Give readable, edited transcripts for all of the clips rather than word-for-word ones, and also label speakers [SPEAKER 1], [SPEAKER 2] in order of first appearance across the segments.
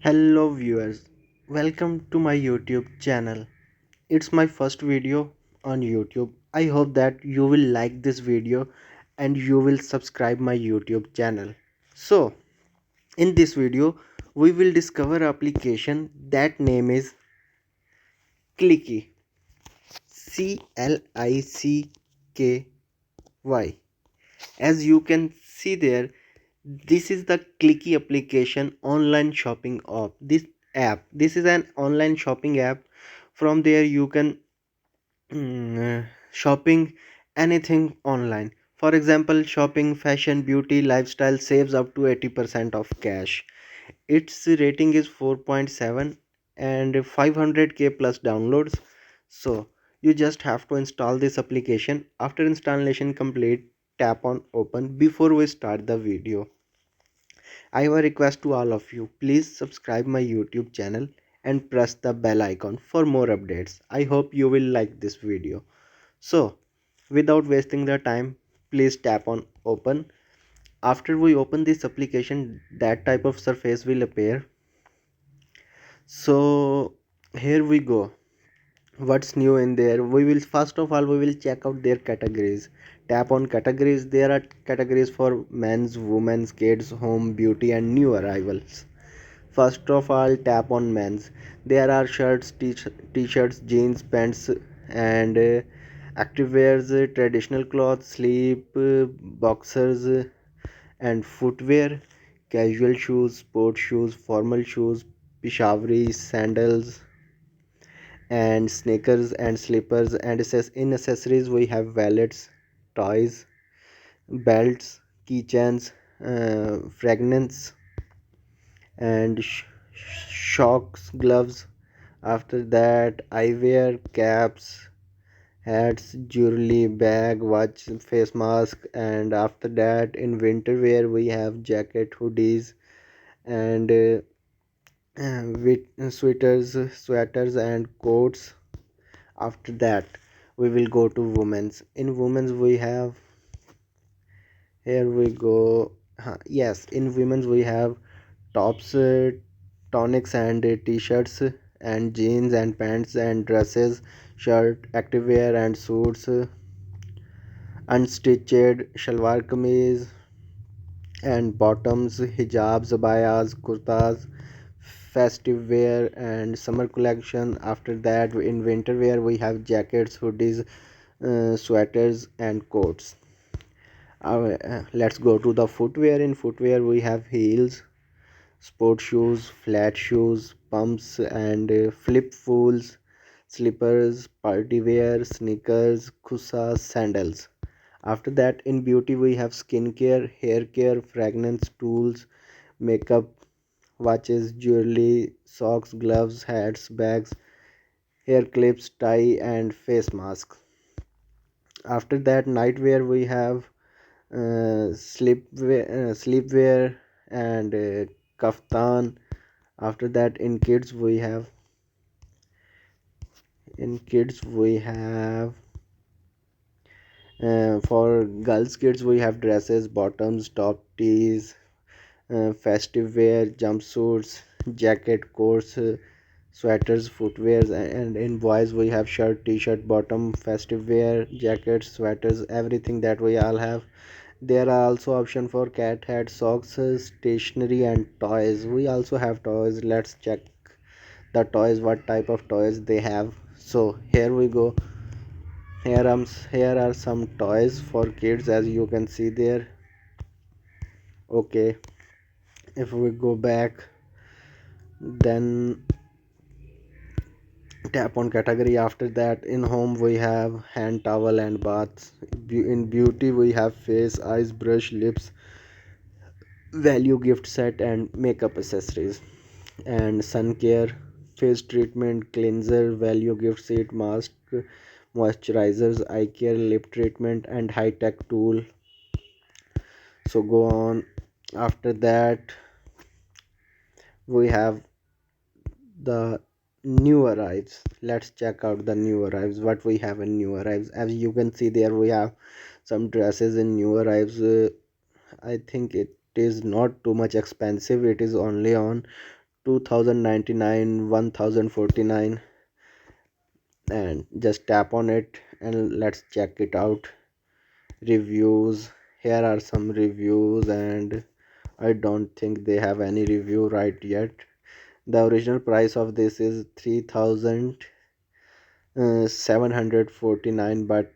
[SPEAKER 1] Hello viewers, welcome to my YouTube channel. It's my first video on YouTube. I hope that you will like this video and you will subscribe my YouTube channel. So, in this video, we will discover application that name is Clicky. Clicky. As you can see there, this is the Clicky application online shopping This is an online shopping app. From there you can shopping anything online. For example, shopping fashion, beauty, lifestyle saves up to 80% of cash. Its rating is 4.7 and 500k plus downloads. So you just have to install this application. After installation complete, tap on open. Before we start the video, I have a request to all of you. Please subscribe my YouTube channel and press the bell icon for more updates. I hope you will like this video. So, without wasting the time, please tap on open. After we open this application, that type of surface will appear. So, here we go. What's new in there? We will first of all we will check out their categories. Tap on categories. There are categories for men's, women's, kids, home, beauty, and new arrivals. First of all, tap on men's. There are shirts, t-shirts, jeans, pants, and activewears, traditional clothes, sleep, boxers, and footwear, casual shoes, sports shoes, formal shoes, peshawari, sandals, and sneakers and slippers. And in accessories, we have wallets, toys, belts, keychains, fragrance, and shocks, gloves. After that, eyewear, caps, hats, jewelry, bag, watch, face mask. And after that, in winter wear, we have jacket, hoodies, and with sweaters, and coats. After that, we will go to women's. In women's, we have here we go. Yes, in women's, we have tops, tonics, and t-shirts, and jeans and pants and dresses, shirt, activewear and suits, unstitched shalwar kameez and bottoms, hijabs, abayas, kurtas, festive wear and summer collection. After that, in winter wear we have jackets, hoodies, sweaters and coats. Let's go to the footwear. In footwear we have heels, sport shoes, flat shoes, pumps, and flip fools, slippers, party wear, sneakers, khusas, sandals. After that, in beauty, we have skincare, hair care, fragrance, tools, makeup, watches, jewelry, socks, gloves, hats, bags, hair clips, tie, and face masks. After that, nightwear, we have sleepwear and kaftan. After that, in kids we have for girls kids we have dresses, bottoms, top, tees, festive wear, jumpsuits, jacket, coats, sweaters, footwears. And in boys we have shirt, t-shirt, bottom, festive wear, jackets, sweaters, everything that we all have. There are also option for cat hat, socks, stationery, and toys. We also have toys. Let's check the toys, what type of toys they have. So here we go. Here are some toys for kids, as you can see there. Okay, if we go back, then tap on category. After that, in home we have hand towel and baths. In beauty we have face, eyes, brush, lips, value gift set, and makeup accessories. And sun care, face treatment, cleanser, value gift set, mask, moisturizers, eye care, lip treatment, and high tech tool. So go on. After that, we have the new arrives. Let's check out the new arrives, what we have in new arrives. As you can see there, we have some dresses in new arrives. I think it is not too much expensive. It is only on 2099, 1049, and just tap on it and let's check it out. Reviews. Here are some reviews, and I don't think they have any review right yet. The original price of this is 3749, but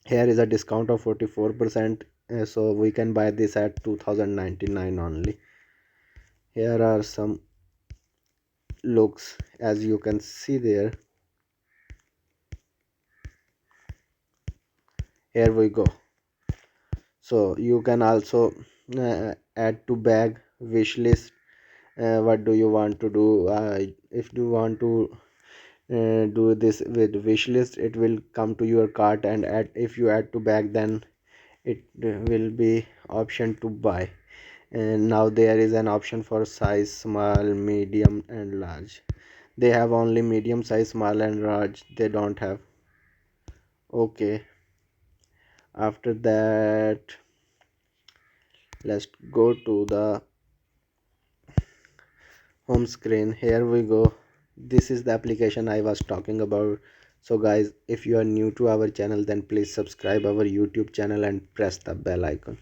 [SPEAKER 1] here is a discount of 44%, so we can buy this at 2099 only. Here are some looks, as you can see there. Here we go. So you can also add to bag wish list. What do you want to do? If you want to do this with wish list, it will come to your cart, and add, if you add to bag, then it will be option to buy. And now there is an option for size small, medium and large. They have only medium size, small and large, they don't have. Okay, after that, let's go to the home screen. Here we go. This is the application I was talking about. So guys, if you are new to our channel, then please subscribe our YouTube channel and press the bell icon.